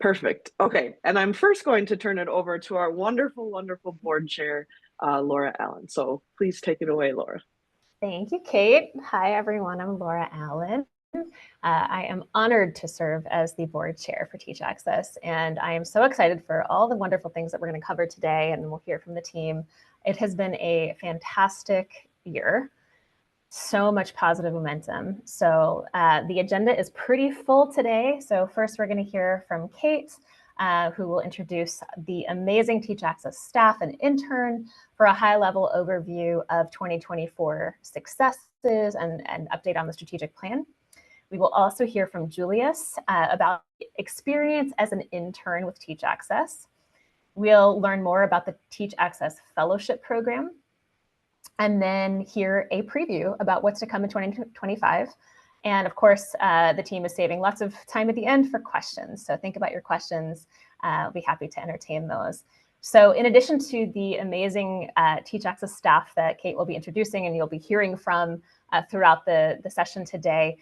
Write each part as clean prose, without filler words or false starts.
Perfect. Okay. And I'm first going to turn it over to our wonderful, wonderful board chair, Laura Allen. So please take it away, Laura. Thank you, Kate. Hi, everyone. I'm Laura Allen. I am honored to serve as the board chair for Teach Access, and I am so excited for all the wonderful things that we're going to cover today, and we'll hear from the team. It has been a fantastic year. So much positive momentum. So the agenda is pretty full today. So first we're going to hear from Kate, who will introduce the amazing Teach Access staff and intern for a high-level overview of 2024 successes and update on the strategic plan. We will also hear from Julius about experience as an intern with Teach Access. We'll learn more about the Teach Access Fellowship Program, and then hear a preview about what's to come in 2025. And of course, the team is saving lots of time at the end for questions. So think about your questions. I'll be happy to entertain those. So in addition to the amazing Teach Access staff that Kate will be introducing and you'll be hearing from throughout the session today,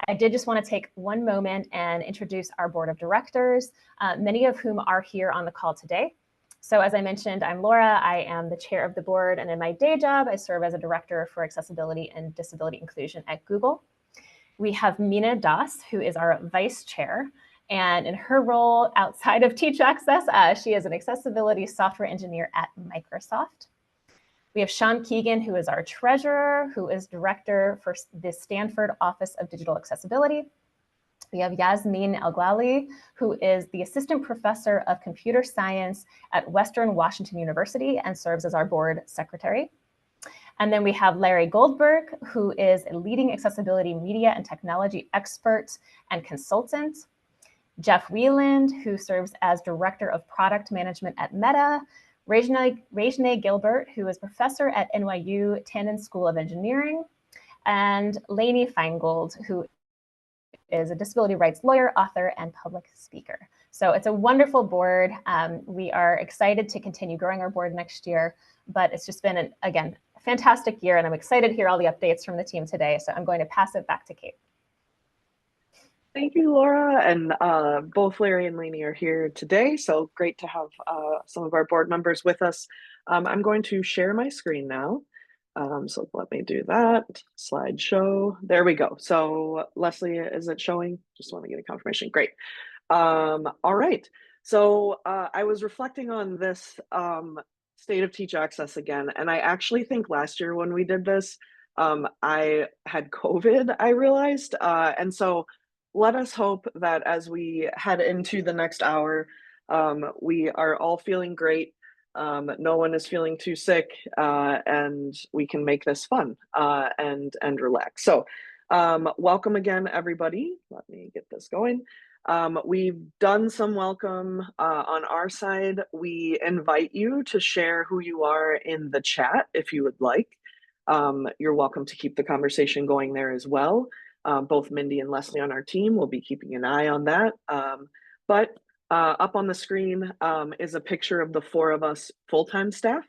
I did just want to take one moment and introduce our board of directors, many of whom are here on the call today. So as I mentioned, I'm Laura. I am the chair of the board, and in my day job, I serve as a director for accessibility and disability inclusion at Google. We have Meena Das, who is our vice chair, and in her role outside of Teach Access, she is an accessibility software engineer at Microsoft. We have Sean Keegan, who is our treasurer, who is director for the Stanford Office of Digital Accessibility. We have Yasmin El-Ghali, who is the assistant professor of computer science at Western Washington University and serves as our board secretary. And then we have Larry Goldberg, who is a leading accessibility media and technology expert and consultant. Jeff Wieland, who serves as director of product management at Meta. Rajne Gilbert, who is professor at NYU Tannen School of Engineering. And Lainey Feingold, who is a disability rights lawyer, author, and public speaker. So it's a wonderful board. We are excited to continue growing our board next year, but it's just been, again, a fantastic year, and I'm excited to hear all the updates from the team today. So I'm going to pass it back to Kate. Thank you, Laura. And both Larry and Lainey are here today, so great to have some of our board members with us. I'm going to share my screen now. So let me do that. Slideshow. There we go. So Leslie, is it showing? Just want to get a confirmation. Great. All right. So I was reflecting on this State of Teach Access again, and I actually think last year when we did this, I had COVID, I realized. And so let us hope that as we head into the next hour, we are all feeling great. No one is feeling too sick, and we can make this fun and relax. So welcome again, everybody. Let me get this going. We've done some welcome on our side. We invite you to share who you are in the chat if you would like. You're welcome to keep the conversation going there as well. Both Mindy and Leslie on our team will be keeping an eye on that. But up on the screen is a picture of the four of us full-time staff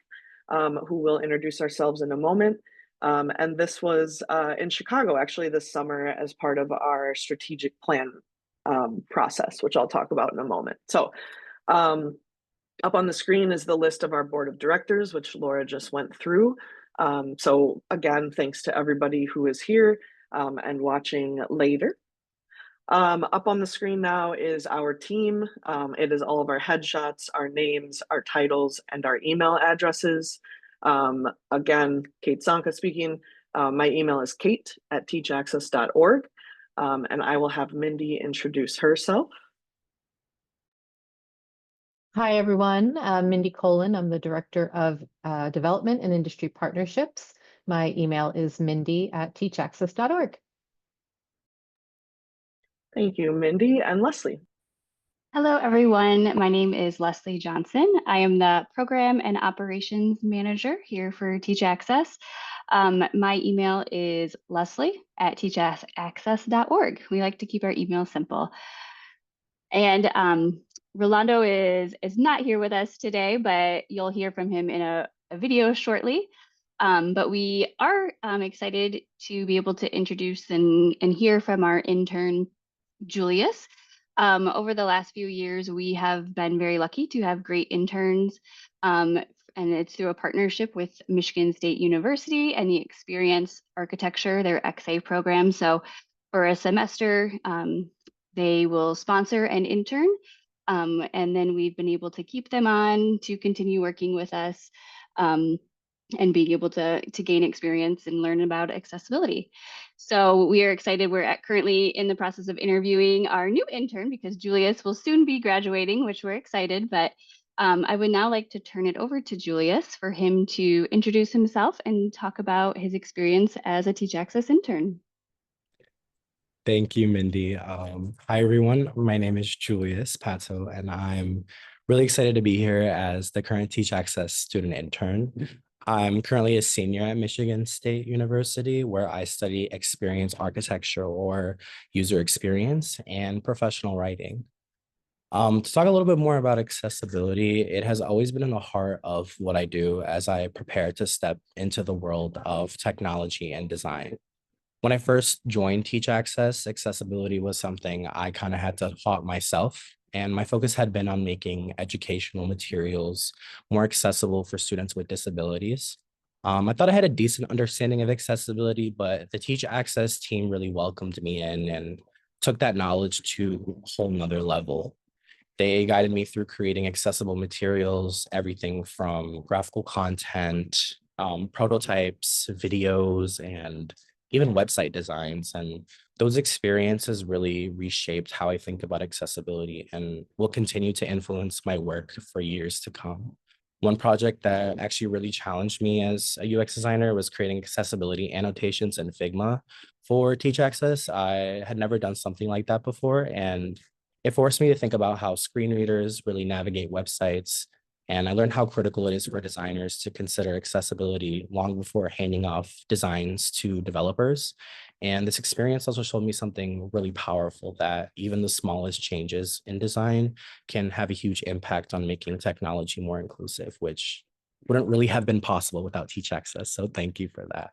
who will introduce ourselves in a moment. And this was in Chicago, actually, this summer as part of our strategic plan process, which I'll talk about in a moment. So up on the screen is the list of our board of directors, which Laura just went through. So again, thanks to everybody who is here and watching later. Up on the screen now is our team. It is all of our headshots, our names, our titles, and our email addresses. Again, Kate Zonka speaking. My email is kate@teachaccess.org. And I will have Mindy introduce herself. Hi, everyone. I'm Mindy Colin. I'm the Director of Development and Industry Partnerships. My email is mindy@teachaccess.org. Thank you, Mindy. And Leslie. Hello, everyone. My name is Leslie Johnson. I am the Program and Operations Manager here for Teach Access. My email is leslie@teachaccess.org. We like to keep our email simple. And Rolando is not here with us today, but you'll hear from him in a video shortly. But we are excited to be able to introduce and hear from our intern, Julius. Over the last few years, we have been very lucky to have great interns, and it's through a partnership with Michigan State University and the Experience Architecture, their XA program. So for a semester, they will sponsor an intern, and then we've been able to keep them on to continue working with us. And being able to gain experience and learn about accessibility. So we are excited. We're currently in the process of interviewing our new intern because Julius will soon be graduating, which we're excited. But I would now like to turn it over to Julius for him to introduce himself and talk about his experience as a Teach Access intern. Thank you, Mindy. Hi, everyone. My name is Julius Pato, and I'm really excited to be here as the current Teach Access student intern. I'm currently a senior at Michigan State University, where I study experience architecture or user experience and professional writing. To talk a little bit more about accessibility, it has always been in the heart of what I do as I prepare to step into the world of technology and design. When I first joined Teach Access, accessibility was something I kind of had to taught myself, and my focus had been on making educational materials more accessible for students with disabilities. I thought I had a decent understanding of accessibility, but the Teach Access team really welcomed me in and took that knowledge to a whole nother level. They guided me through creating accessible materials, everything from graphical content, prototypes, videos, and even website designs. And those experiences really reshaped how I think about accessibility and will continue to influence my work for years to come. One project that actually really challenged me as a UX designer was creating accessibility annotations in Figma for Teach Access. I had never done something like that before, and it forced me to think about how screen readers really navigate websites. And I learned how critical it is for designers to consider accessibility long before handing off designs to developers. And this experience also showed me something really powerful, that even the smallest changes in design can have a huge impact on making technology more inclusive, which wouldn't really have been possible without Teach Access. So thank you for that.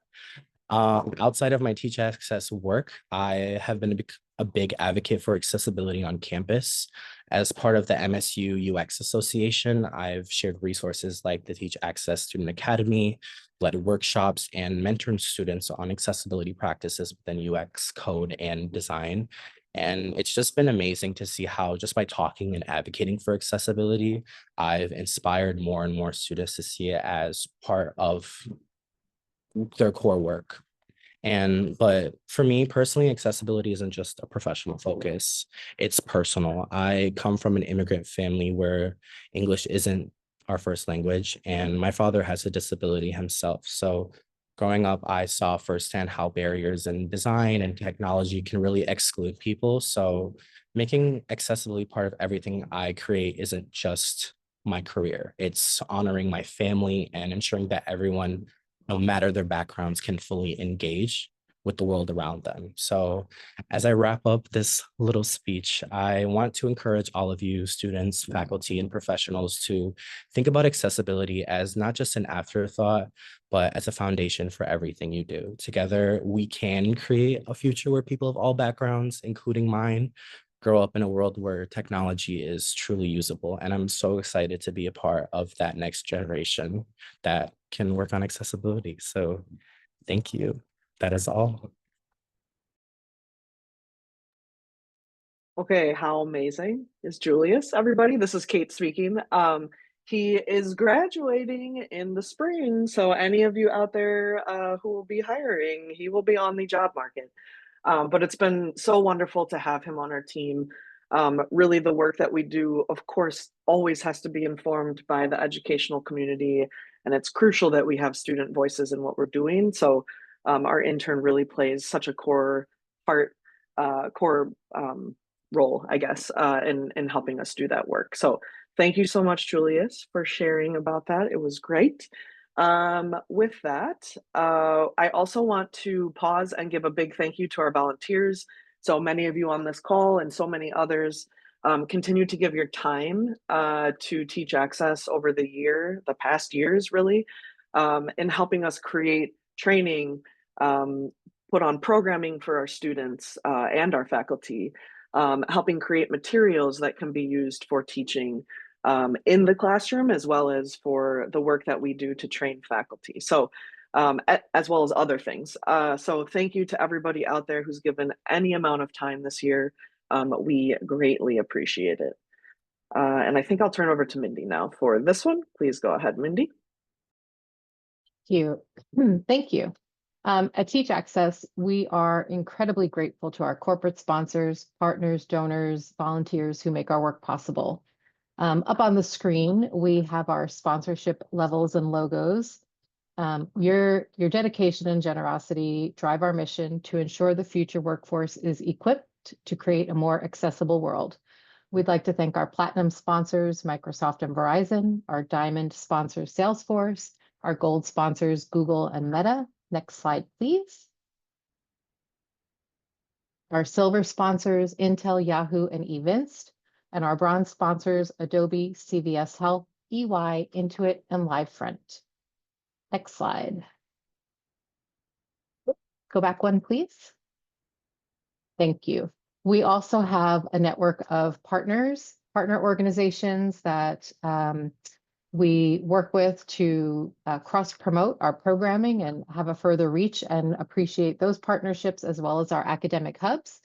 Outside of my Teach Access work, I have been a big advocate for accessibility on campus. As part of the MSU UX Association, I've shared resources like the Teach Access Student Academy, led workshops, and mentored students on accessibility practices within UX code and design. And it's just been amazing to see how just by talking and advocating for accessibility, I've inspired more and more students to see it as part of their core work. But for me personally, accessibility isn't just a professional focus, it's personal. I come from an immigrant family where English isn't our first language, and my father has a disability himself. So growing up, I saw firsthand how barriers in design and technology can really exclude people. So making accessibility part of everything I create isn't just my career, it's honoring my family and ensuring that everyone, no matter their backgrounds, can fully engage with the world around them. So as I wrap up this little speech, I want to encourage all of you students, faculty, and professionals to think about accessibility as not just an afterthought, but as a foundation for everything you do. Together, we can create a future where people of all backgrounds, including mine, grow up in a world where technology is truly usable. And I'm so excited to be a part of that next generation that can work on accessibility. So thank you. That is all. Okay, how amazing is Julius, everybody? This is Kate speaking. He is graduating in the spring, so any of you out there who will be hiring, he will be on the job market. But it's been so wonderful to have him on our team. Really, the work that we do, of course, always has to be informed by the educational community, and it's crucial that we have student voices in what we're doing. So our intern really plays such a core part, core role, I guess, in helping us do that work. So thank you so much, Julius, for sharing about that. It was great. With that, I also want to pause and give a big thank you to our volunteers. So many of you on this call and so many others continue to give your time to Teach Access over the past years, really, in helping us create training, put on programming for our students and our faculty. helping create materials that can be used for teaching in the classroom, as well as for the work that we do to train faculty. So as well as other things. So thank you to everybody out there who's given any amount of time this year. We greatly appreciate it. And I think I'll turn over to Mindy now for this one. Please go ahead, Mindy. You. Thank you. At Teach Access, we are incredibly grateful to our corporate sponsors, partners, donors, volunteers who make our work possible. Up on the screen, we have our sponsorship levels and logos. Your dedication and generosity drive our mission to ensure the future workforce is equipped to create a more accessible world. We'd like to thank our platinum sponsors, Microsoft and Verizon, our diamond sponsors, Salesforce, our gold sponsors, Google and Meta. Next slide, please. Our silver sponsors, Intel, Yahoo, and eVinst, and our bronze sponsors, Adobe, CVS Health, EY, Intuit, and LiveFront. Next slide. Go back one, please. Thank you. We also have a network of partner organizations that we work with to cross-promote our programming and have a further reach, and appreciate those partnerships as well as our academic hubs.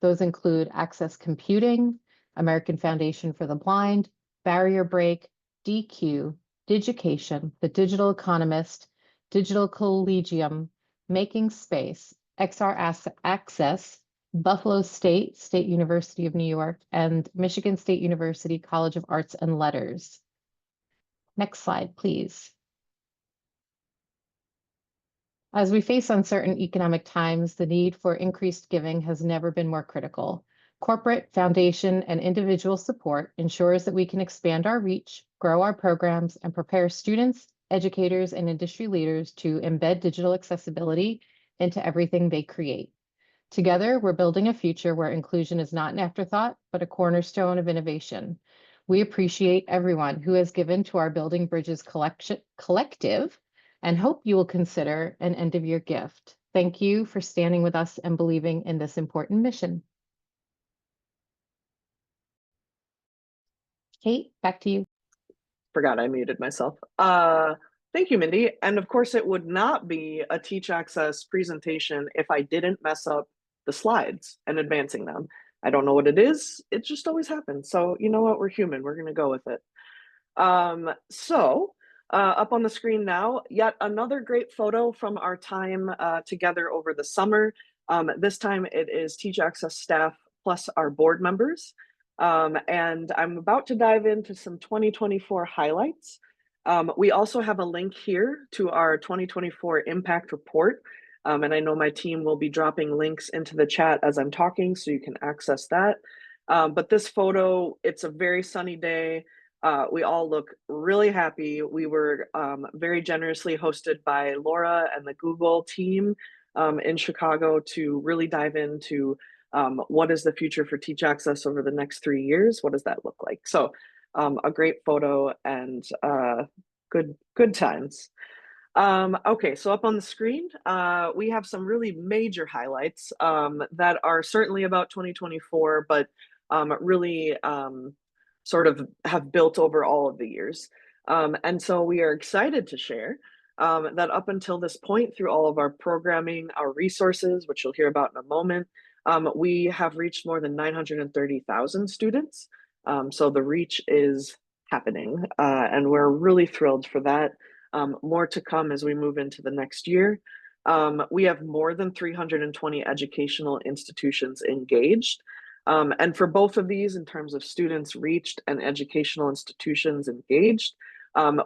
Those include Access Computing, American Foundation for the Blind, Barrier Break, DQ, Digication, The Digital Economist, Digital Collegium, Making Space, XR Access, Buffalo State, State University of New York, and Michigan State University College of Arts and Letters. Next slide, please. As we face uncertain economic times, the need for increased giving has never been more critical. Corporate, foundation, and individual support ensures that we can expand our reach, grow our programs, and prepare students, educators, and industry leaders to embed digital accessibility into everything they create. Together, we're building a future where inclusion is not an afterthought, but a cornerstone of innovation. We appreciate everyone who has given to our Building Bridges collective and hope you will consider an end-of-year gift. Thank you for standing with us and believing in this important mission. Kate, back to you. Forgot I muted myself. Thank you, Mindy. And of course, it would not be a Teach Access presentation if I didn't mess up the slides and advancing them. I don't know what it is. It just always happens. So you know what? We're human. We're going to go with it. Up on the screen now, yet another great photo from our time together over the summer. This time it is Teach Access staff plus our board members. And I'm about to dive into some 2024 highlights. We also have a link here to our 2024 impact report. And I know my team will be dropping links into the chat as I'm talking, so you can access that. But this photo, it's a very sunny day. We all look really happy. We were very generously hosted by Laura and the Google team in Chicago to really dive into what is the future for Teach Access over the next 3 years? What does that look like? So a great photo and good times. Okay, so up on the screen, we have some really major highlights that are certainly about 2024, but really sort of have built over all of the years. And so we are excited to share that up until this point, through all of our programming, our resources, which you'll hear about in a moment, we have reached more than 930,000 students. So the reach is happening, and we're really thrilled for that. More to come as we move into the next year. We have more than 320 educational institutions engaged. And for both of these, in terms of students reached and educational institutions engaged,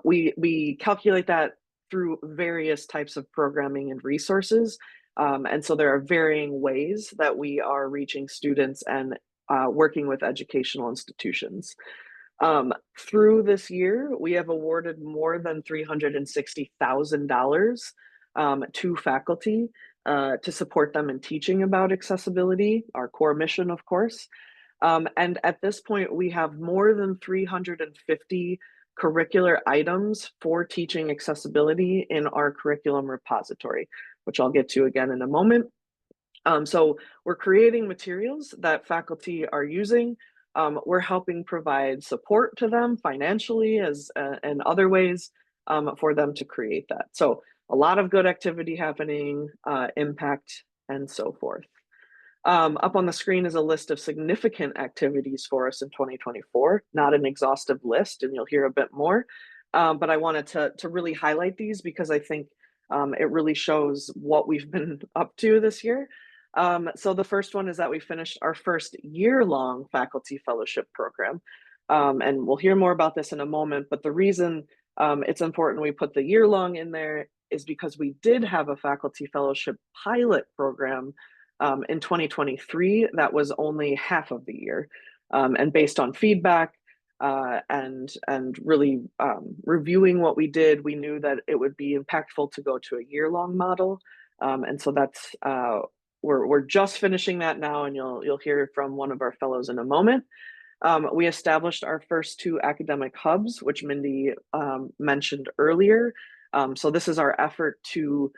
we calculate that through various types of programming and resources. And so there are varying ways that we are reaching students and working with educational institutions. Through this year, we have awarded more than $360,000 to faculty to support them in teaching about accessibility, our core mission, of course. And at this point, we have more than 350 curricular items for teaching accessibility in our curriculum repository, which I'll get to again in a moment. So we're creating materials that faculty are using. We're helping provide support to them financially as and other ways for them to create that. So a lot of good activity happening, impact, and so forth. Up on the screen is a list of significant activities for us in 2024, not an exhaustive list, and you'll hear a bit more. But I wanted to really highlight these because I think it really shows what we've been up to this year. So the first one is that we finished our first year-long faculty fellowship program. And we'll hear more about this in a moment, but the reason it's important we put the year-long in there is because we did have a faculty fellowship pilot program in 2023 that was only half of the year. And based on feedback and really reviewing what we did, we knew that it would be impactful to go to a year-long model. And so that's we're just finishing that now, and you'll hear from one of our fellows in a moment. We established our first 2 academic hubs, which Mindy mentioned earlier. So this is our effort to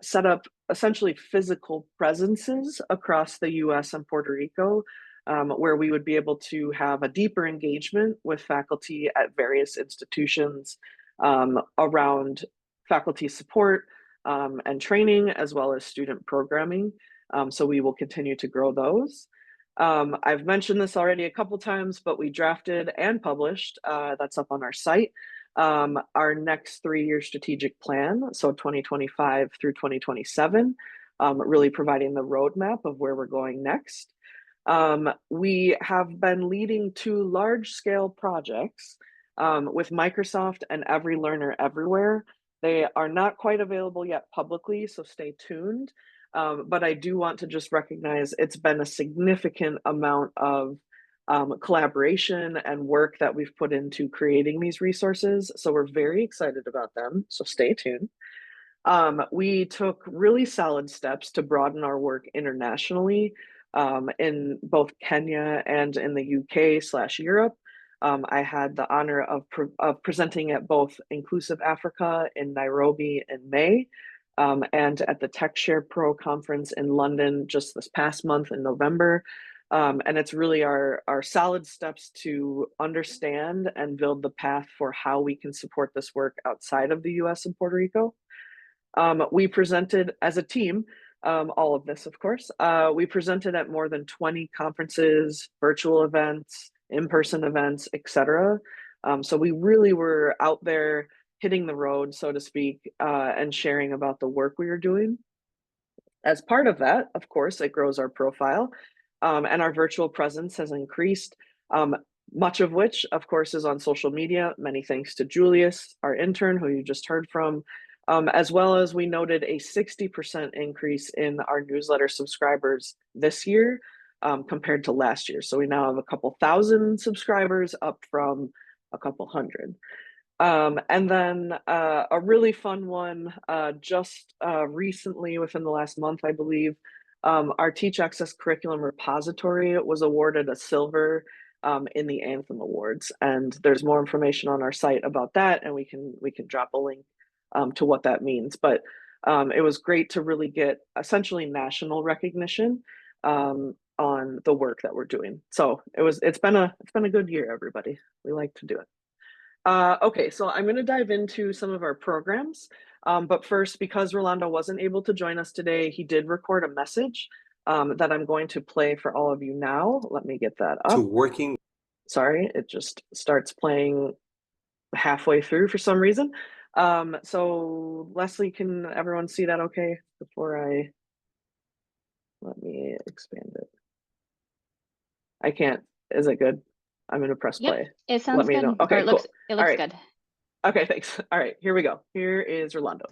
set up essentially physical presences across the US and Puerto Rico, where we would be able to have a deeper engagement with faculty at various institutions around faculty support and training, as well as student programming. So we will continue to grow those. I've mentioned this already a couple times, but we drafted and published, that's up on our site, our next 3-year strategic plan, so 2025 through 2027, really providing the roadmap of where we're going next. We have been leading 2 large-scale projects with Microsoft and Every Learner Everywhere. They are not quite available yet publicly, so stay tuned. But I do want to just recognize it's been a significant amount of collaboration and work that we've put into creating these resources. So we're very excited about them, so stay tuned. We took really solid steps to broaden our work internationally in both Kenya and in the UK/Europe. I had the honor of presenting at both Inclusive Africa in Nairobi in May, and at the TechShare Pro conference in London just this past month in November. And it's really our solid steps to understand and build the path for how we can support this work outside of the US and Puerto Rico. We presented as a team, all of this, of course. We presented at more than 20 conferences, virtual events, in-person events, etc. So we really were out there hitting the road, so to speak, and sharing about the work we were doing. As part of that, of course, it grows our profile, and our virtual presence has increased, much of which, of course, is on social media. Many thanks to Julius, our intern, who you just heard from, as well as we noted a 60% increase in our newsletter subscribers this year compared to last year. So we now have a couple thousand subscribers, up from a couple hundred. And then a really fun one, just recently, within the last month, I believe, our Teach Access Curriculum Repository was awarded a silver in the Anthem Awards. And there's more information on our site about that, and we can drop a link to what that means. But it was great to really get essentially national recognition on the work that we're doing. So it's been a good year, everybody. We like to do it. Okay, so I'm going to dive into some of our programs. But first, because Rolando wasn't able to join us today, he did record a message that I'm going to play for all of you now. Let me get that up. Sorry, it just starts playing halfway through for some reason. So Leslie, can everyone see that okay? Let me expand it. I can't. Is it good? I'm going to press play. It sounds good. Know. Okay, it looks right. good. Okay, thanks. All right, here we go. Here is Rolando.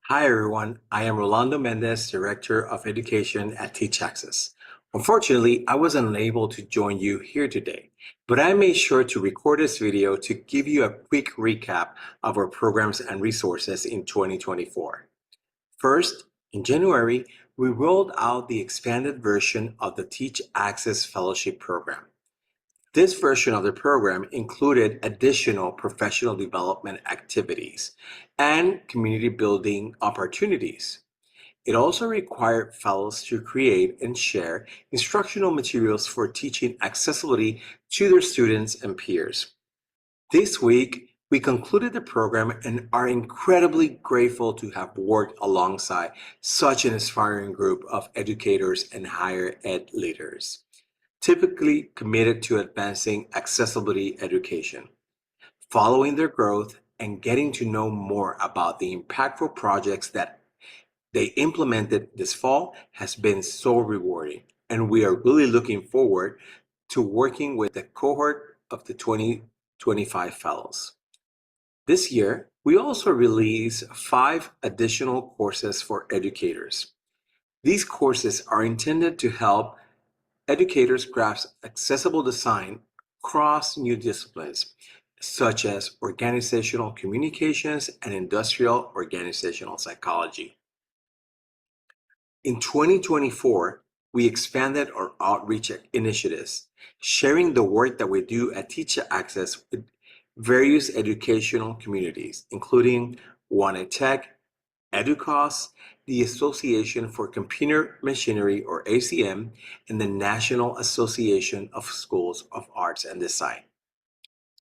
Hi, everyone. I am Rolando Mendez, Director of Education at Teach Access. Unfortunately, I was unable to join you here today, but I made sure to record this video to give you a quick recap of our programs and resources in 2024. First, in January, we rolled out the expanded version of the Teach Access Fellowship Program. This version of the program included additional professional development activities and community building opportunities. It also required fellows to create and share instructional materials for teaching accessibility to their students and peers. This week, we concluded the program and are incredibly grateful to have worked alongside such an inspiring group of educators and higher ed leaders, typically committed to advancing accessibility education. Following their growth and getting to know more about the impactful projects that they implemented this fall has been so rewarding, and we are really looking forward to working with the cohort of the 2025 fellows. This year, we also released 5 additional courses for educators. These courses are intended to help educators grasp accessible design across new disciplines, such as organizational communications and industrial organizational psychology. In 2024, we expanded our outreach initiatives, sharing the work that we do at Teach Access with various educational communities, including Wanted Tech, EDUCAUSE, the Association for Computer Machinery, or ACM, and the National Association of Schools of Arts and Design.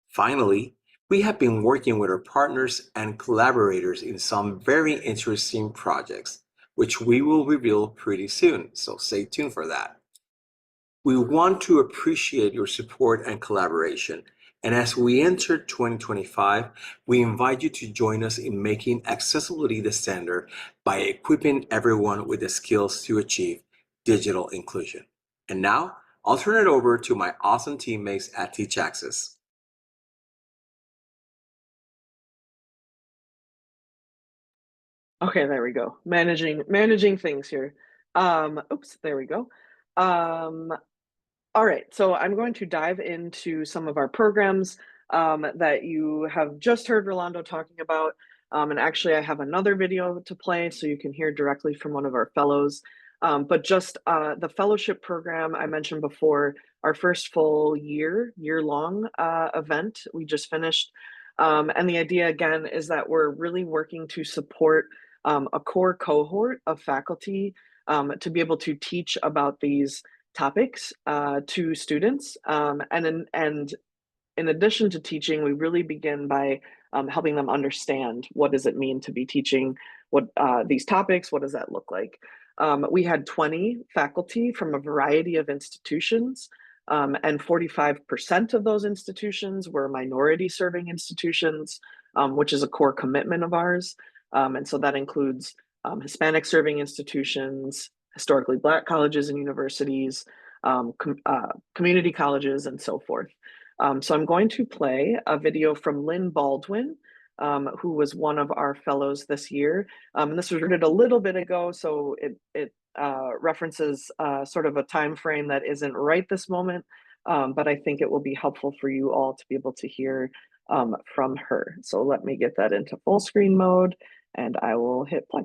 Finally, we have been working with our partners and collaborators in some very interesting projects, which we will reveal pretty soon, so stay tuned for that. We want to appreciate your support and collaboration, and as we enter 2025, we invite you to join us in making accessibility the standard by equipping everyone with the skills to achieve digital inclusion. And now, I'll turn it over to my awesome teammates at Teach Access. Okay, there we go. Managing things here. Oops, there we go. All right, so I'm going to dive into some of our programs that you have just heard Rolando talking about. And actually, I have another video to play so you can hear directly from one of our fellows. But just the fellowship program I mentioned before, our first full year-long event we just finished. And the idea, again, is that we're really working to support a core cohort of faculty to be able to teach about these topics to students. And in addition to teaching, we really begin by helping them understand what does it mean to be teaching what these topics, what does that look like? We had 20 faculty from a variety of institutions, and 45% of those institutions were minority serving institutions, which is a core commitment of ours. And so that includes Hispanic serving institutions, historically Black colleges and universities, community colleges, and so forth. So I'm going to play a video from Lynn Baldwin, who was one of our fellows this year. And this was written a little bit ago, so it references sort of a time frame that isn't right this moment, but I think it will be helpful for you all to be able to hear from her. So let me get that into full screen mode, and I will hit play.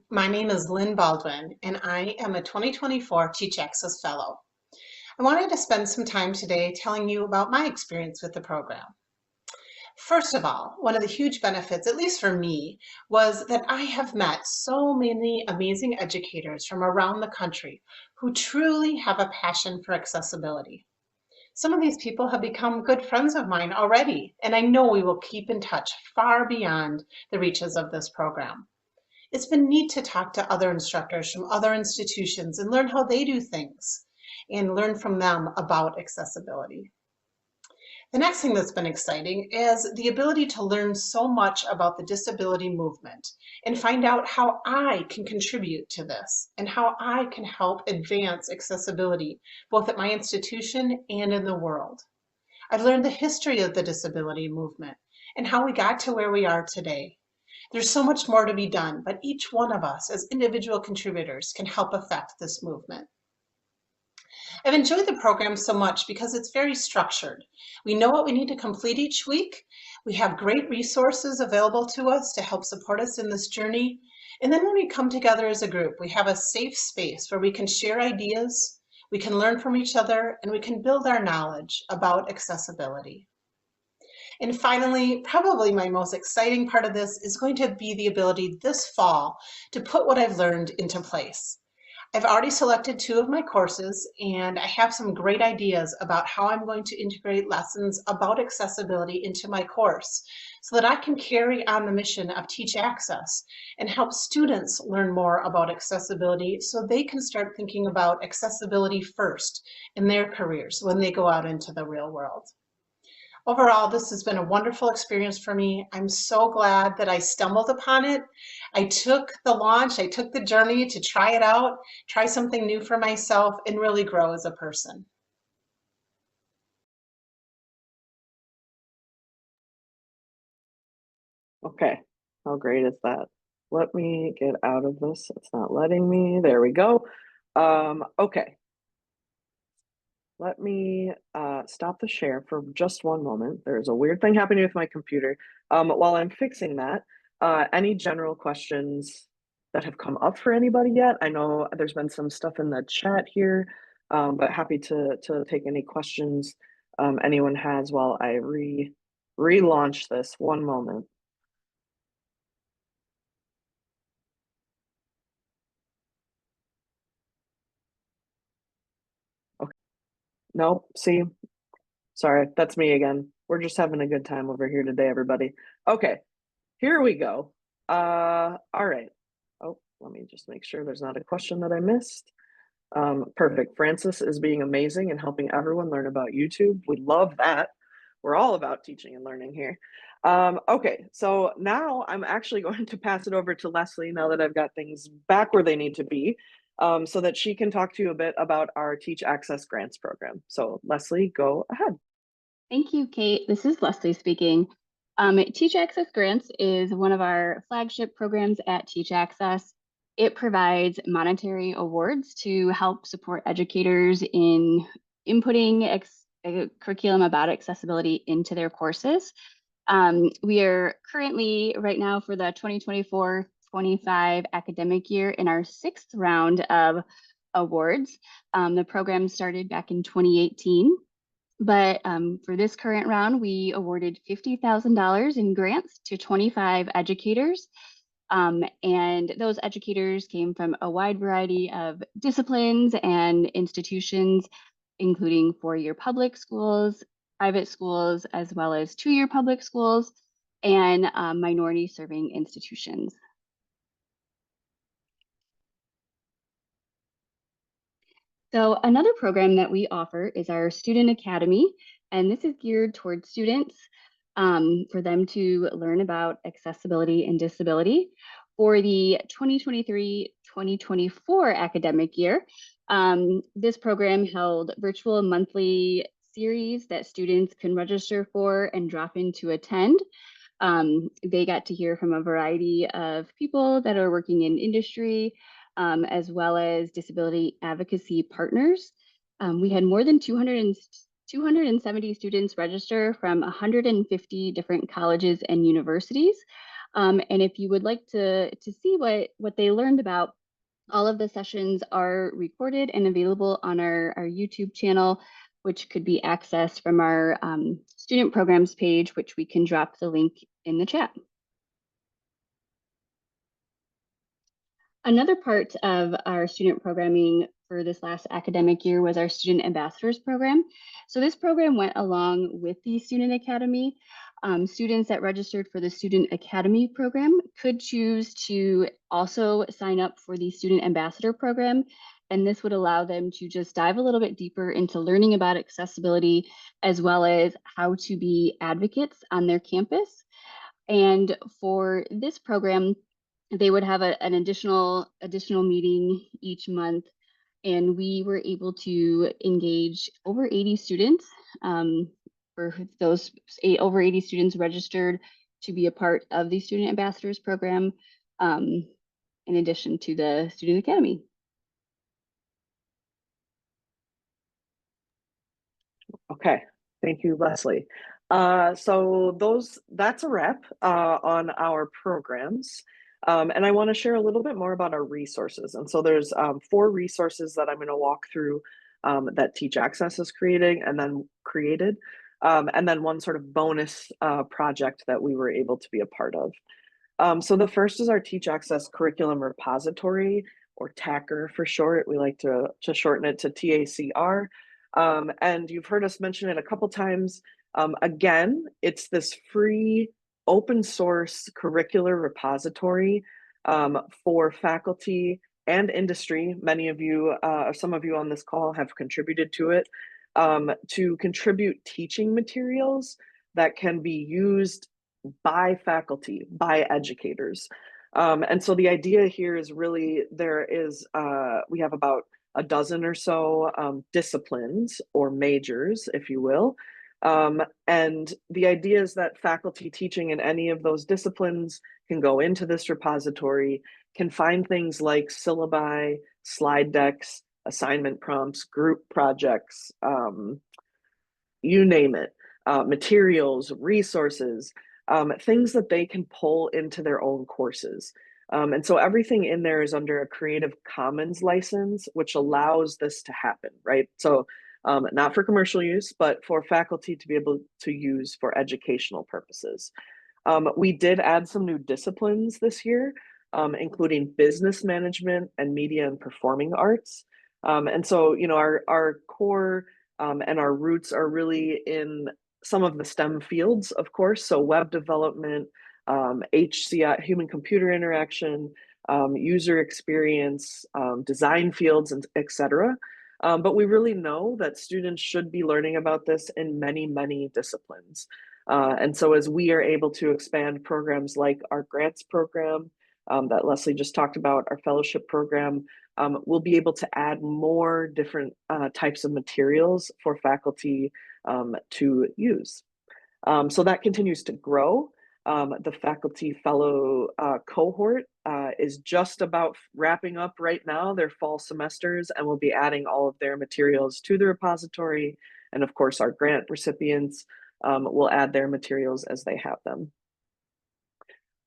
My name is Lynn Baldwin, and I am a 2024 Teach Access Fellow. I wanted to spend some time today telling you about my experience with the program. First of all, one of the huge benefits, at least for me, was that I have met so many amazing educators from around the country who truly have a passion for accessibility. Some of these people have become good friends of mine already, and I know we will keep in touch far beyond the reaches of this program. It's been neat to talk to other instructors from other institutions and learn how they do things and learn from them about accessibility. The next thing that's been exciting is the ability to learn so much about the disability movement and find out how I can contribute to this and how I can help advance accessibility both at my institution and in the world. I've learned the history of the disability movement and how we got to where we are today. There's so much more to be done, but each one of us as individual contributors can help affect this movement. I've enjoyed the program so much because it's very structured. We know what we need to complete each week. We have great resources available to us to help support us in this journey. And then when we come together as a group, we have a safe space where we can share ideas, we can learn from each other, and we can build our knowledge about accessibility. And finally, probably my most exciting part of this is going to be the ability this fall to put what I've learned into place. I've already selected 2 of my courses, and I have some great ideas about how I'm going to integrate lessons about accessibility into my course so that I can carry on the mission of Teach Access and help students learn more about accessibility so they can start thinking about accessibility first in their careers when they go out into the real world. Overall, this has been a wonderful experience for me. I'm so glad that I stumbled upon it. I took the launch, I took the journey to try it out, try something new for myself, and really grow as a person. Okay, how great is that? Let me get out of this. It's not letting me. There we go. Okay. Let me stop the share for just one moment. There's a weird thing happening with my computer. While I'm fixing that, any general questions that have come up for anybody yet? I know there's been some stuff in the chat here, but happy to take any questions anyone has while I relaunch this. One moment. Okay. Nope. See, sorry, that's me again. We're just having a good time over here today, everybody. Okay. Here we go. All right. Oh, let me just make sure there's not a question that I missed. Perfect. Francis is being amazing and helping everyone learn about YouTube. We love that. We're all about teaching and learning here. Okay, so now I'm actually going to pass it over to Leslie now that I've got things back where they need to be, so that she can talk to you a bit about our Teach Access Grants program. So Leslie, go ahead. Thank you, Kate. This is Leslie speaking. Teach Access Grants is one of our flagship programs at Teach Access. It provides monetary awards to help support educators in inputting a curriculum about accessibility into their courses. We are currently, right now, for the 2024-25 academic year, in our 6th round of awards. The program started back in 2018. But for this current round, we awarded $50,000 in grants to 25 educators. And those educators came from a wide variety of disciplines and institutions, including 4-year public schools, private schools, as well as 2-year public schools, and minority serving institutions. So another program that we offer is our Student Academy, and this is geared towards students for them to learn about accessibility and disability. For the 2023-2024 academic year, this program held virtual monthly series that students can register for and drop in to attend. They got to hear from a variety of people that are working in industry, as well as disability advocacy partners. We had more than 270 students register from 150 different colleges and universities. And if you would like to see what they learned about, all of the sessions are recorded and available on our YouTube channel, which could be accessed from our student programs page, which we can drop the link in the chat. Another part of our student programming for this last academic year was our Student Ambassadors program. So this program went along with the Student Academy. Students that registered for the Student Academy program could choose to also sign up for the Student Ambassador program. And this would allow them to just dive a little bit deeper into learning about accessibility, as well as how to be advocates on their campus. And for this program, they would have an additional meeting each month, and we were able to engage over 80 students. For those over 80 students registered to be a part of the Student Ambassadors program, in addition to the Student Academy. Okay, thank you, Leslie. So that's a wrap on our programs. And I want to share a little bit more about our resources. And so there's 4 resources that I'm going to walk through that Teach Access is created. and then one sort of bonus project that we were able to be a part of. So the first is our Teach Access Curriculum Repository, or TACR for short. We like to shorten it to TACR. And you've heard us mention it a couple times. Again, it's this free open source curricular repository for faculty and industry. Many of you, some of you on this call have contributed to it, to contribute teaching materials that can be used by faculty, by educators. And so the idea here is really we have about a dozen or so disciplines or majors, if you will. And the idea is that faculty teaching in any of those disciplines can go into this repository, can find things like syllabi, slide decks, assignment prompts, group projects, you name it, materials, resources, things that they can pull into their own courses. And so everything in there is under a Creative Commons license, which allows this to happen, right? So not for commercial use, but for faculty to be able to use for educational purposes. We did add some new disciplines this year, including business management and media and performing arts. And so, you know, our core and our roots are really in some of the STEM fields, of course. So web development, HCI, human computer interaction, user experience, design fields, and et cetera. But we really know that students should be learning about this in many, many disciplines. And so as we are able to expand programs like our grants program that Leslie just talked about, our fellowship program, we'll be able to add more different types of materials for faculty to use. So that continues to grow. The faculty fellow cohort is just about wrapping up right now their fall semesters, and we'll be adding all of their materials to the repository. And of course, our grant recipients will add their materials as they have them.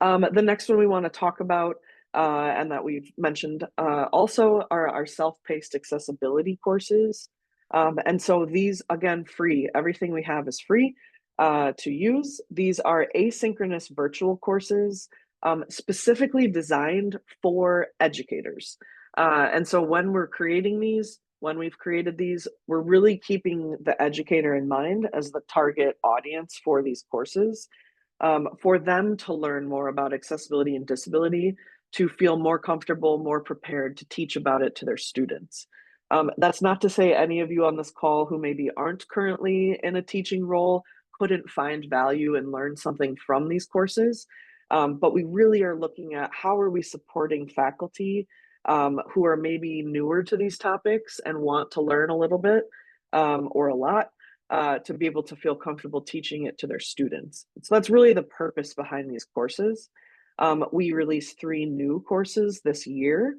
The next one we want to talk about, and that we've mentioned also, are our self-paced accessibility courses. And so these, again, free. Everything we have is free to use. These are asynchronous virtual courses specifically designed for educators. And so when we're creating these, when we've created these, we're really keeping the educator in mind as the target audience for these courses, for them to learn more about accessibility and disability, to feel more comfortable, more prepared to teach about it to their students. That's not to say any of you on this call who maybe aren't currently in a teaching role couldn't find value and learn something from these courses. But we really are looking at how are we supporting faculty who are maybe newer to these topics and want to learn a little bit or a lot to be able to feel comfortable teaching it to their students. So that's really the purpose behind these courses. We released 3 new courses this year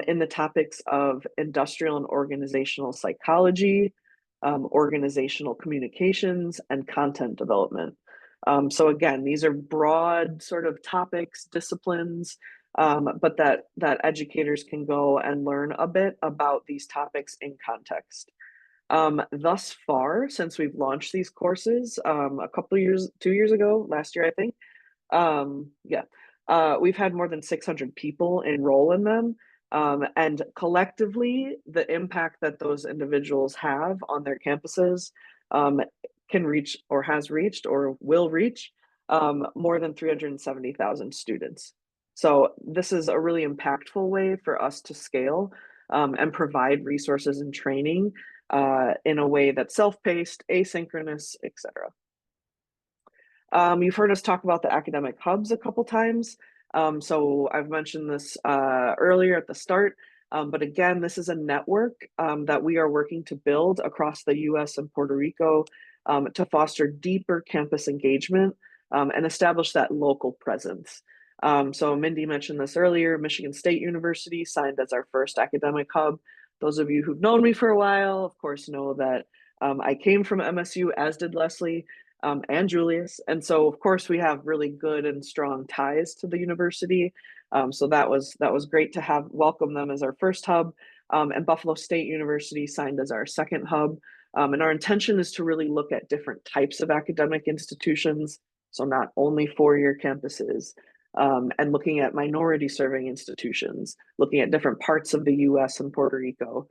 in the topics of industrial and organizational psychology, organizational communications, and content development. So again, these are broad sort of topics, disciplines, but that educators can go and learn a bit about these topics in context. Thus far, since we've launched these courses a couple of years, 2 years ago, last year, I think, we've had more than 600 people enroll in them. And collectively, the impact that those individuals have on their campuses can reach or has reached or will reach more than 370,000 students. So this is a really impactful way for us to scale and provide resources and training in a way that's self-paced, asynchronous, etc. You've heard us talk about the academic hubs a couple times. So I've mentioned this earlier at the start, but again, this is a network that we are working to build across the US and Puerto Rico to foster deeper campus engagement and establish that local presence. So Mindy mentioned this earlier, Michigan State University signed as our first academic hub. Those of you who've known me for a while, of course, know that I came from MSU, as did Leslie and Julius. And so, of course, we have really good and strong ties to the university. So that was great to welcome them as our first hub. And Buffalo State University signed as our second hub. And our intention is to really look at different types of academic institutions, so not only four-year campuses, and looking at minority serving institutions, looking at different parts of the US and Puerto Rico,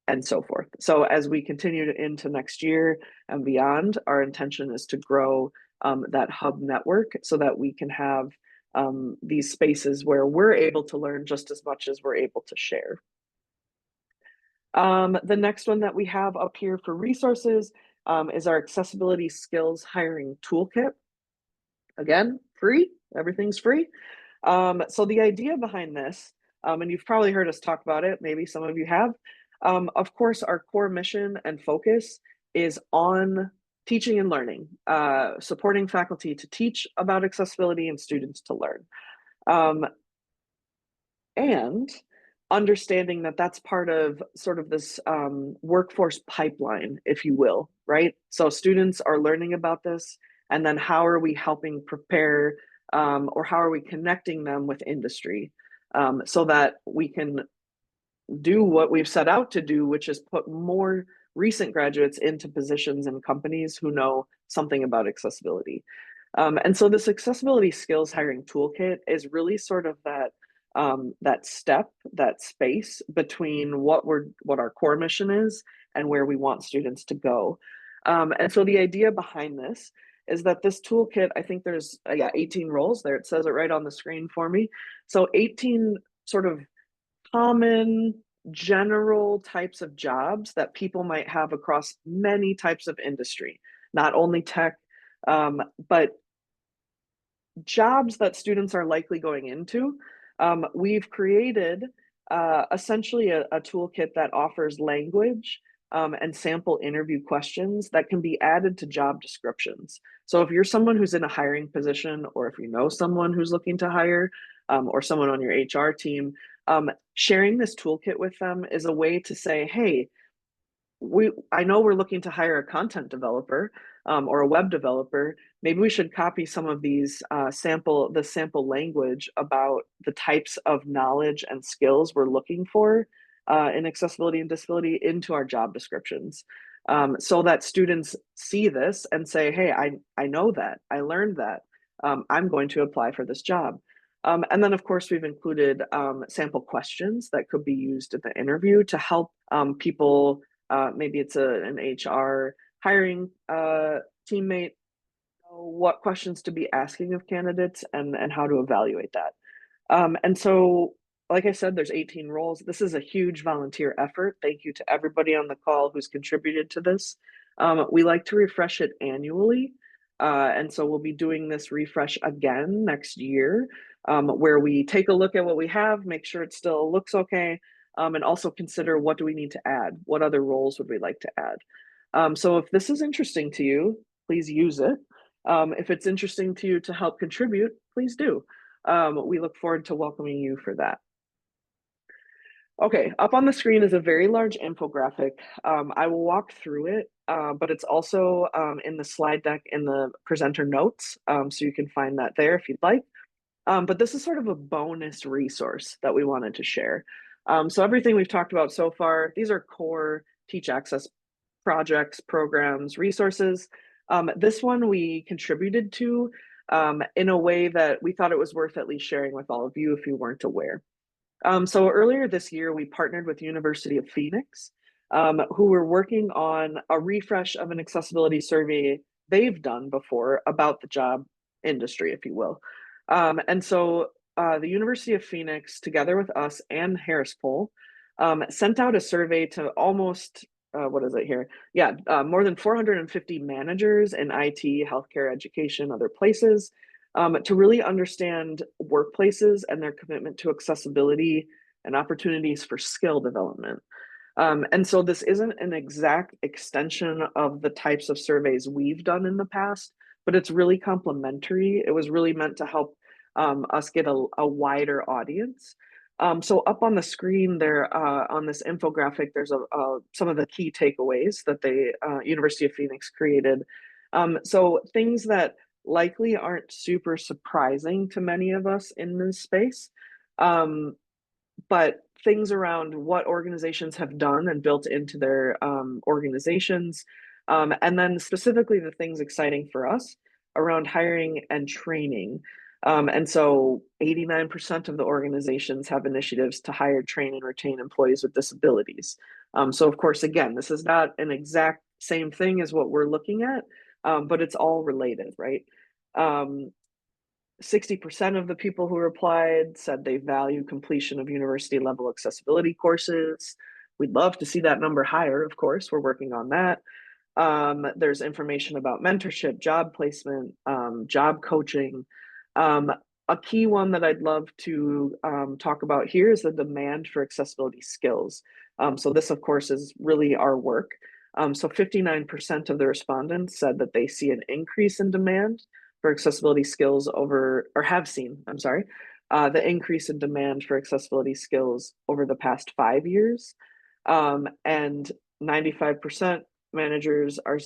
and so forth. So as we continue into next year and beyond, our intention is to grow that hub network so that we can have these spaces where we're able to learn just as much as we're able to share. The next one that we have up here for resources is our accessibility skills hiring toolkit. Again, free, everything's free. So the idea behind this, and you've probably heard us talk about it, maybe some of you have, of course, our core mission and focus is on teaching and learning, supporting faculty to teach about accessibility and students to learn. And understanding that that's part of sort of this workforce pipeline, if you will, right? So students are learning about this, and then how are we helping prepare or how are we connecting them with industry so that we can do what we've set out to do, which is put more recent graduates into positions in companies who know something about accessibility. And so this accessibility skills hiring toolkit is really sort of that step, that space between what our core mission is and where we want students to go. And so the idea behind this is that this toolkit, I think there's 18 roles there. It says it right on the screen for me. So 18 sort of common general types of jobs that people might have across many types of industry, not only tech, but jobs that students are likely going into. We've created essentially a toolkit that offers language and sample interview questions that can be added to job descriptions. So if you're someone who's in a hiring position, or if you know someone who's looking to hire, or someone on your HR team, sharing this toolkit with them is a way to say, hey, I know we're looking to hire a content developer or a web developer. Maybe we should copy some of these sample language about the types of knowledge and skills we're looking for in accessibility and disability into our job descriptions, so that students see this and say, hey, I know that, I learned that, I'm going to apply for this job. And then, of course, we've included sample questions that could be used at the interview to help people. Maybe it's an HR hiring teammate, what questions to be asking of candidates and how to evaluate that. And so, like I said, there's 18 roles. This is a huge volunteer effort. Thank you to everybody on the call who's contributed to this. We like to refresh it annually. And so we'll be doing this refresh again next year, where we take a look at what we have, make sure it still looks okay, and also consider what do we need to add? What other roles would we like to add? So if this is interesting to you, please use it. If it's interesting to you to help contribute, please do. We look forward to welcoming you for that. Okay, up on the screen is a very large infographic. I will walk through it, but it's also in the slide deck in the presenter notes, so you can find that there if you'd like. But this is sort of a bonus resource that we wanted to share. So everything we've talked about so far, these are core Teach Access projects, programs, resources. This one we contributed to in a way that we thought it was worth at least sharing with all of you if you weren't aware. So earlier this year, we partnered with University of Phoenix, who were working on a refresh of an accessibility survey they've done before about the job industry, if you will. And so the University of Phoenix, together with us and Harris Poll, sent out a survey to almost, what is it here? Yeah, more than 450 managers in IT, healthcare, education, other places, to really understand workplaces and their commitment to accessibility and opportunities for skill development. And so this isn't an exact extension of the types of surveys we've done in the past, but it's really complementary. It was really meant to help us get a wider audience. So up on the screen there, on this infographic, there's some of the key takeaways that the University of Phoenix created. So things that likely aren't super surprising to many of us in this space, but things around what organizations have done and built into their organizations. And then specifically the things exciting for us around hiring and training. And so 89% of the organizations have initiatives to hire, train, and retain employees with disabilities. So of course, again, this is not an exact same thing as what we're looking at, but it's all related, right? 60% of the people who replied said they value completion of university level accessibility courses. We'd love to see that number higher, of course, we're working on that. There's information about mentorship, job placement, job coaching. A key one that I'd love to talk about here is the demand for accessibility skills. So this, of course, is really our work. So 59% of the respondents said that they see an increase in demand for accessibility skills over, or have seen, I'm sorry, the increase in demand for accessibility skills over the past 5 years. And 95% managers are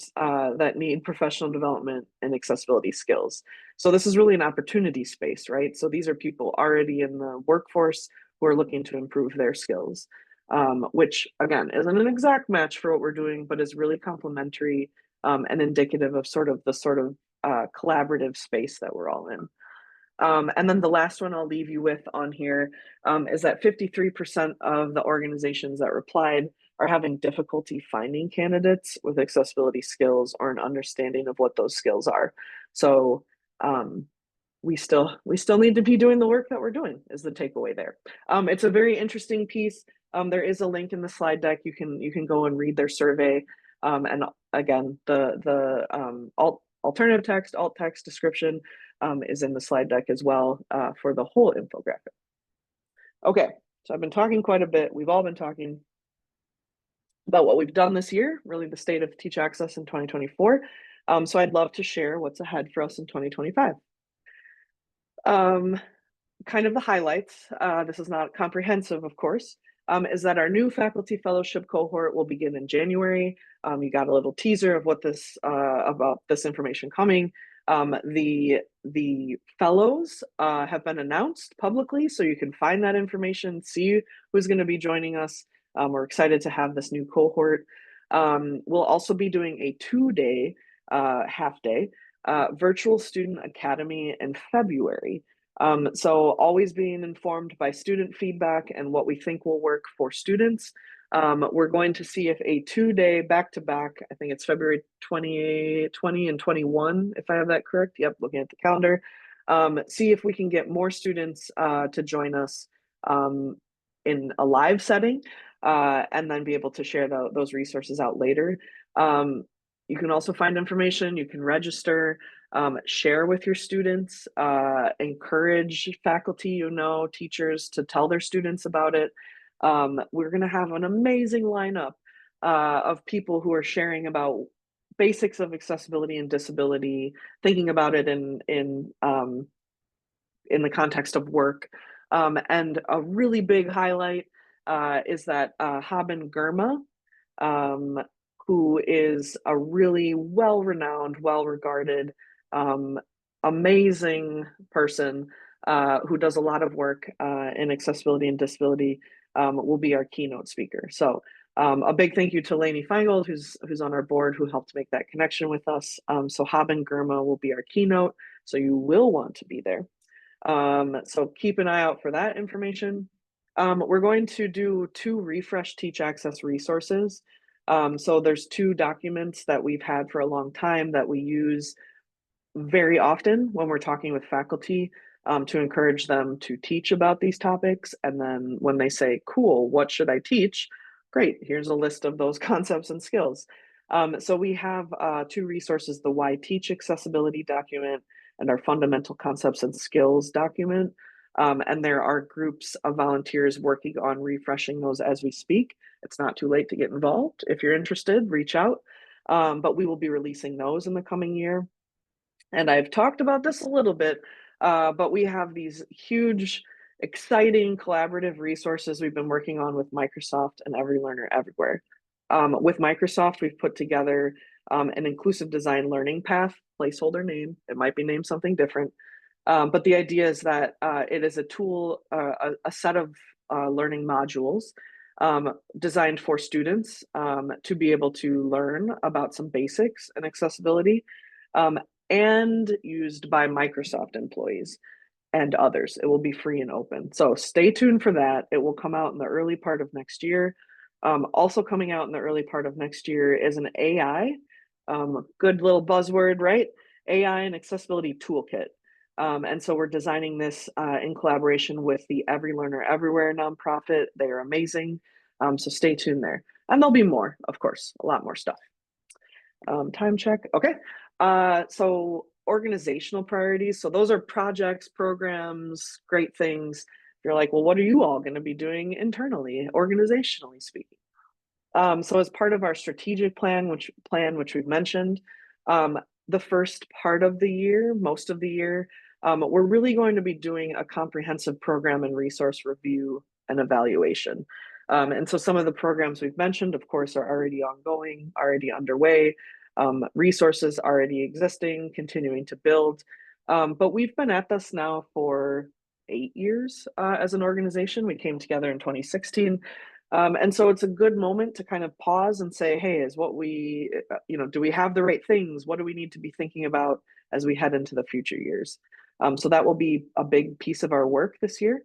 that need professional development and accessibility skills. So this is really an opportunity space, right? So these are people already in the workforce who are looking to improve their skills, which again isn't an exact match for what we're doing, but is really complementary and indicative of the collaborative space that we're all in. And then the last one I'll leave you with on here is that 53% of the organizations that replied are having difficulty finding candidates with accessibility skills or an understanding of what those skills are. So we still need to be doing the work that we're doing is the takeaway there. It's a very interesting piece. There is a link in the slide deck. You can go and read their survey. And again, the alternative text, alt text description is in the slide deck as well for the whole infographic. Okay, so I've been talking quite a bit. We've all been talking about what we've done this year, really the state of Teach Access in 2024. So I'd love to share what's ahead for us in 2025. Kind of the highlights, this is not comprehensive, of course, is that our new faculty fellowship cohort will begin in January. You got a little teaser of what this about this information coming. The fellows have been announced publicly, so you can find that information, see who's going to be joining us. We're excited to have this new cohort. We'll also be doing a 2-day, half-day virtual student academy in February. So always being informed by student feedback and what we think will work for students. We're going to see if a 2-day back-to-back, I think it's February 20 and 21, if I have that correct. Yep, looking at the calendar. See if we can get more students to join us in a live setting and then be able to share those resources out later. You can also find information, you can register, share with your students, encourage faculty, teachers to tell their students about it. We're going to have an amazing lineup of people who are sharing about basics of accessibility and disability, thinking about it in the context of work. And a really big highlight is that Haben Girma, who is a really well-renowned, well-regarded, amazing person who does a lot of work in accessibility and disability, will be our keynote speaker. So a big thank you to Lainey Feingold, who's on our board, who helped make that connection with us. So Haben Girma will be our keynote, so you will want to be there. So keep an eye out for that information. We're going to do 2 Refresh Teach Access resources. So there's 2 documents that we've had for a long time that we use very often when we're talking with faculty to encourage them to teach about these topics. And then when they say, cool, what should I teach? Great, here's a list of those concepts and skills. So we have 2 resources, the Why Teach Accessibility document and our Fundamental Concepts and Skills document. And there are groups of volunteers working on refreshing those as we speak. It's not too late to get involved. If you're interested, reach out. But we will be releasing those in the coming year. And I've talked about this a little bit, but we have these huge, exciting collaborative resources we've been working on with Microsoft and Every Learner Everywhere. With Microsoft, we've put together an inclusive design learning path, placeholder name. It might be named something different. But the idea is that it is a tool, a set of learning modules designed for students to be able to learn about some basics in accessibility and used by Microsoft employees and others. It will be free and open. So stay tuned for that. It will come out in the early part of next year. Also coming out in the early part of next year is an AI, good little buzzword, right? AI and accessibility toolkit. And so we're designing this in collaboration with the Every Learner Everywhere nonprofit. They are amazing. So stay tuned there. And there'll be more, of course, a lot more stuff. Time check. Okay. So organizational priorities. So those are projects, programs, great things. You're like, well, what are you all going to be doing internally, organizationally speaking? So as part of our strategic plan, which we've mentioned, the first part of the year, most of the year, we're really going to be doing a comprehensive program and resource review and evaluation. And so some of the programs we've mentioned, of course, are already ongoing, already underway, resources already existing, continuing to build. But we've been at this now for 8 years as an organization. We came together in 2016. And so it's a good moment to kind of pause and say, hey, is what we, do we have the right things? What do we need to be thinking about as we head into the future years? So that will be a big piece of our work this year.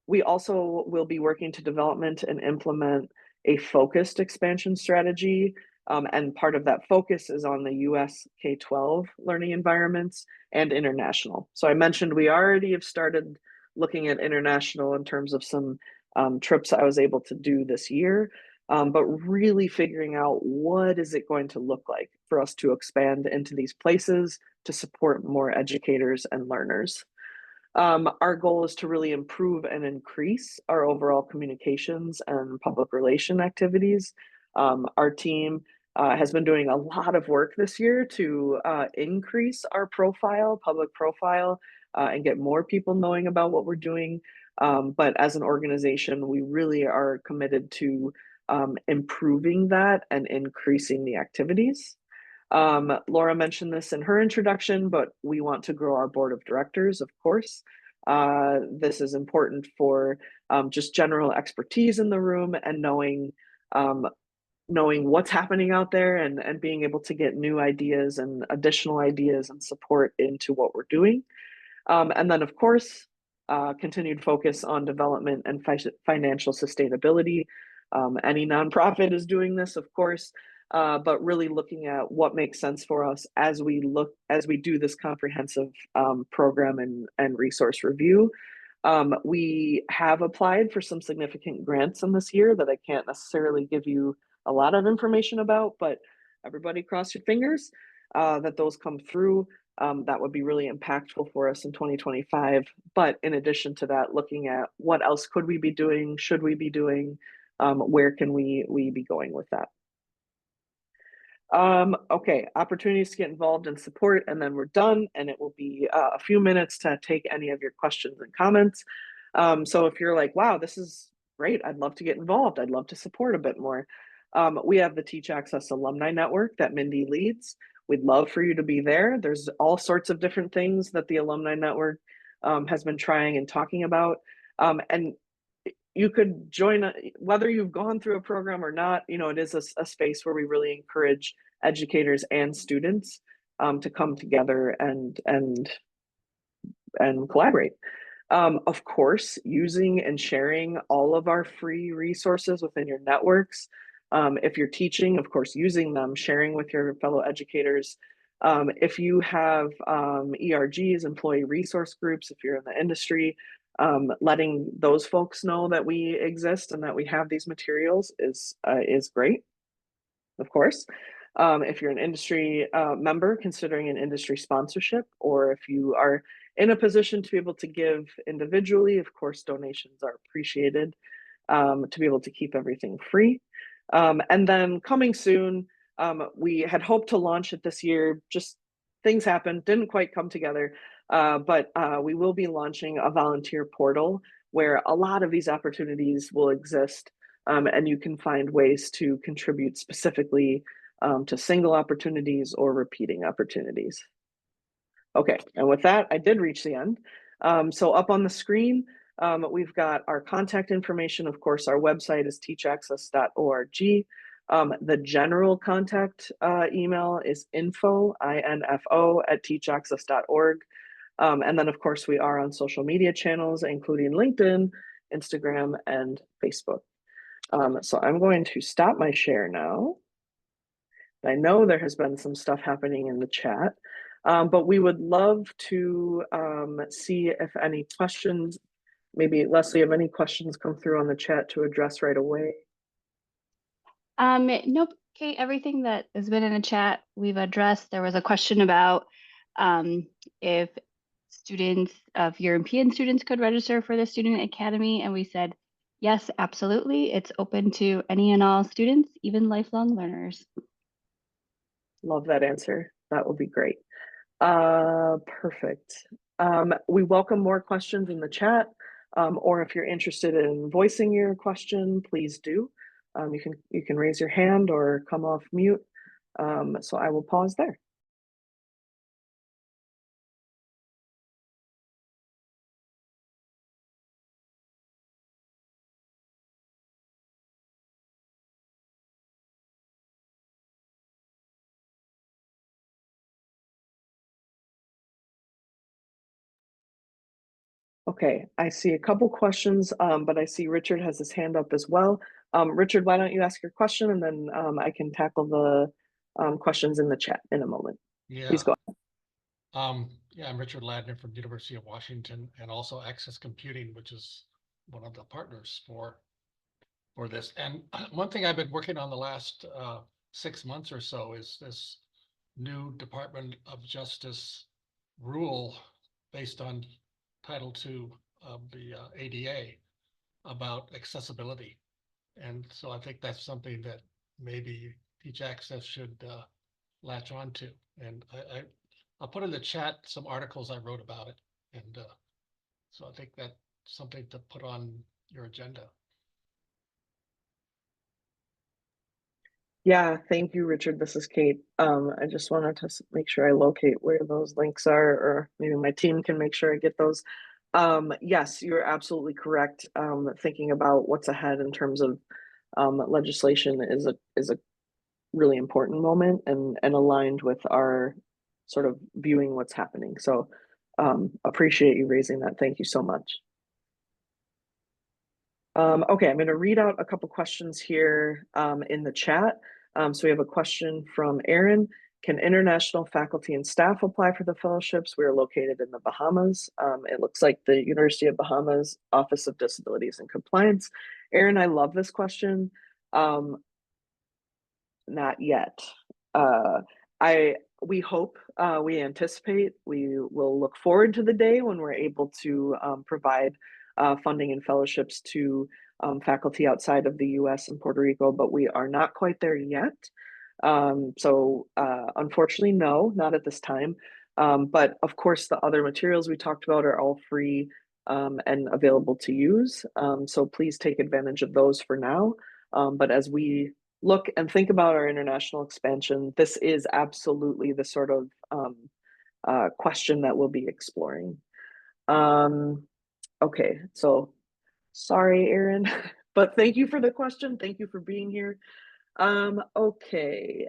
We also will be working to development and implement a focused expansion strategy. And part of that focus is on the US K-12 learning environments and international. So I mentioned we already have started looking at international in terms of some trips I was able to do this year, but really figuring out what is it going to look like for us to expand into these places to support more educators and learners. Our goal is to really improve and increase our overall communications and public relation activities. Our team has been doing a lot of work this year to increase our profile, public profile, and get more people knowing about what we're doing. But as an organization, we really are committed to improving that and increasing the activities. Laura mentioned this in her introduction, but we want to grow our board of directors, of course. This is important for just general expertise in the room and knowing what's happening out there and being able to get new ideas and additional ideas and support into what we're doing. And then, of course, continued focus on development and financial sustainability. Any nonprofit is doing this, of course, but really looking at what makes sense for us as we do this comprehensive program and resource review. We have applied for some significant grants in this year that I can't necessarily give you a lot of information about, but everybody cross your fingers that those come through. That would be really impactful for us in 2025. But in addition to that, looking at what else could we be doing, should we be doing, where can we be going with that? Okay, opportunities to get involved and support, and then we're done, and it will be a few minutes to take any of your questions and comments. So if you're like, wow, this is great, I'd love to get involved, I'd love to support a bit more. We have the Teach Access Alumni Network that Mindy leads. We'd love for you to be there. There's all sorts of different things that the Alumni Network has been trying and talking about. And you could join, whether you've gone through a program or not, it is a space where we really encourage educators and students to come together and collaborate. Of course, using and sharing all of our free resources within your networks. If you're teaching, of course, using them, sharing with your fellow educators. If you have ERGs, employee resource groups, if you're in the industry, letting those folks know that we exist and that we have these materials is great, of course. If you're an industry member considering an industry sponsorship, or if you are in a position to be able to give individually, of course, donations are appreciated to be able to keep everything free. And then coming soon, we had hoped to launch it this year, just things happened, didn't quite come together, but we will be launching a volunteer portal where a lot of these opportunities will exist, and you can find ways to contribute specifically to single opportunities or repeating opportunities. Okay, and with that, I did reach the end. So up on the screen, We've got our contact information. Of course, our website is teachaccess.org. The general contact email is info, I-N-F-O, @teachaccess.org. And then, of course, we are on social media channels, including LinkedIn, Instagram, and Facebook. So I'm going to stop my share now. I know there has been some stuff happening in the chat, but we would love to see if any questions, maybe Leslie, if any questions come through on the chat to address right away. Nope, Kate, everything that has been in the chat we've addressed. There was a question about if students of European students could register for the Student Academy, and we said, yes, absolutely. It's open to any and all students, even lifelong learners. Love that answer. That will be great. Perfect. We welcome more questions in the chat, or if you're interested in voicing your question, please do. You can raise your hand or come off mute. So I will pause there. Okay, I see a couple questions, but I see Richard has his hand up as well. Richard, why don't you ask your question, and then I can tackle the questions in the chat in a moment. Please go ahead. Yeah, I'm Richard Ladner from University of Washington, and also Access Computing, which is one of the partners for this. And one thing I've been working on the last 6 months or so is this new Department of Justice rule based on Title II of the ADA about accessibility. And so I think that's something that maybe Teach Access should latch on to. And I'll put in the chat some articles I wrote about it. And so I think that's something to put on your agenda. Yeah, thank you, Richard. This is Kate. I just wanted to make sure I locate where those links are, or maybe my team can make sure I get those. Yes, you're absolutely correct. Thinking about what's ahead in terms of legislation is a really important moment and aligned with our sort of viewing what's happening. So appreciate you raising that. Thank you so much. Okay, I'm going to read out a couple questions here in the chat. So we have a question from Aaron. Can international faculty and staff apply for the fellowships? We are located in the Bahamas. It looks like the University of Bahamas Office of Disabilities and Compliance. Aaron, I love this question. Not yet. We hope, we anticipate, we will look forward to the day when we're able to provide funding and fellowships to faculty outside of the US and Puerto Rico, but we are not quite there yet. So unfortunately, no, not at this time. But of course, the other materials we talked about are all free and available to use. So please take advantage of those for now. But as we look and think about our international expansion, this is absolutely the sort of question that we'll be exploring. Okay, so sorry, Aaron, but thank you for the question. Thank you for being here. Okay,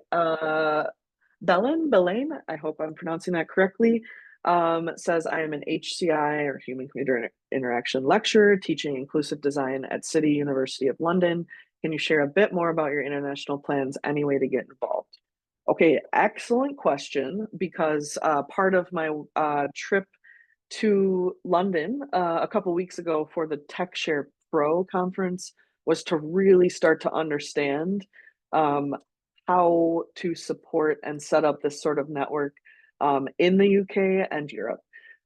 Belen, I hope I'm pronouncing that correctly, says, I am an HCI or Human Computer Interaction lecturer teaching inclusive design at City University of London. Can you share a bit more about your international plans? Any way to get involved? Okay, excellent question, because part of my trip to London a couple weeks ago for the TechShare Pro conference was to really start to understand how to support and set up this sort of network in the UK and Europe.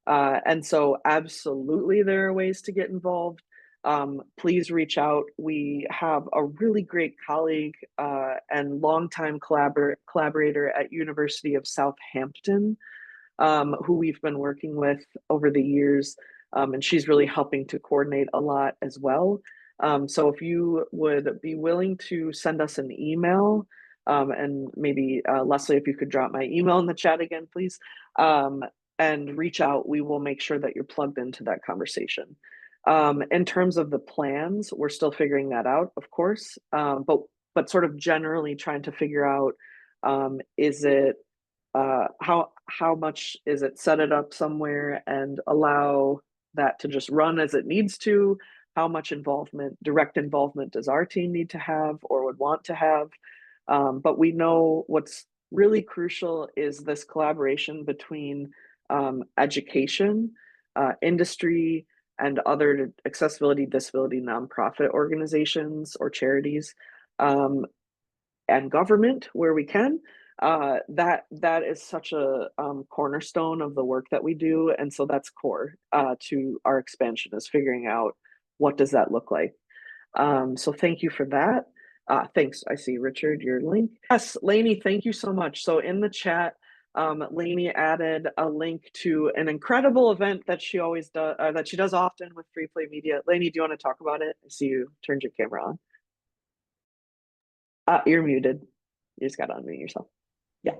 And so absolutely there are ways to get involved. Please reach out. We have a really great colleague and longtime collaborator at University of Southampton, who we've been working with over the years, and she's really helping to coordinate a lot as well. So if you would be willing to send us an email, and maybe Leslie, if you could drop my email in the chat again, please, and reach out, we will make sure that you're plugged into that conversation. In terms of the plans, we're still figuring that out, of course, but sort of generally trying to figure out, is it how much is it set it up somewhere and allow that to just run as it needs to? How much involvement, direct involvement, does our team need to have or would want to have? But we know what's really crucial is this collaboration between education, industry, and other accessibility, disability nonprofit organizations or charities, and government where we can. That is such a cornerstone of the work that we do, and so that's core to our expansion, is figuring out what does that look like. So thank you for that. Thanks. I see Richard, your link. Yes, Lainey, thank you so much. So in the chat, Lainey added a link to an incredible event that she always does, that she does often with Free Play Media. Lainey, do you want to talk about it? I see you turned your camera on. You're muted. You just got to unmute yourself. Yeah.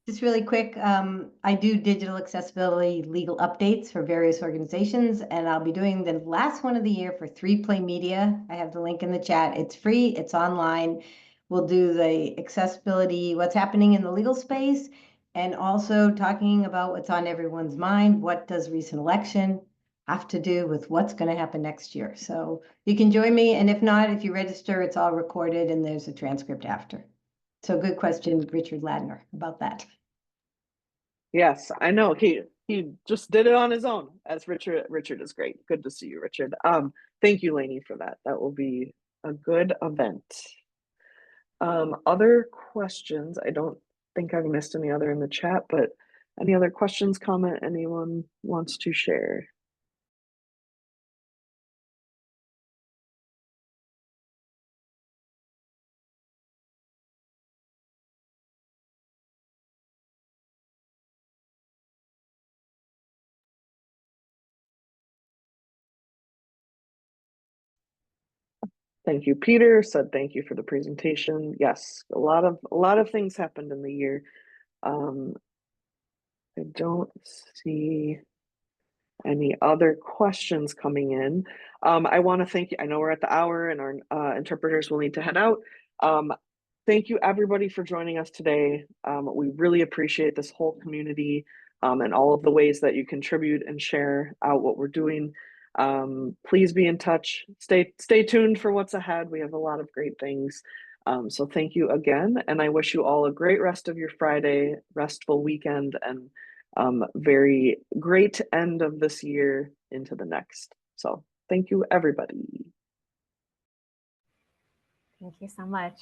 Just really quick, I do digital accessibility legal updates for various organizations, and I'll be doing the last one of the year for 3Play Media. I have the link in the chat. It's free, it's online. We'll do the accessibility, what's happening in the legal space, and also talking about what's on everyone's mind. What does recent election have to do with what's going to happen next year? So you can join me, and if not, if you register, it's all recorded and there's a transcript after. So good question, Richard Ladner, about that. Yes, I know. He just did it on his own. As Richard is great. Good to see you, Richard. Thank you, Lainey, for that. That will be a good event. Other questions? I don't think I've missed any other in the chat, but any other questions, comment anyone wants to share? Thank you, Peter. Said thank you for the presentation. Yes, a lot of things happened in the year. I don't see any other questions coming in. I want to thank you. I know we're at the hour and our interpreters will need to head out. Thank you everybody for joining us today. We really appreciate this whole community and all of the ways that you contribute and share out what we're doing. Please be in touch. Stay tuned for what's ahead. We have a lot of great things. So thank you again, and I wish you all a great rest of your Friday, restful weekend, and very great end of this year into the next. So thank you, everybody. Thank you so much.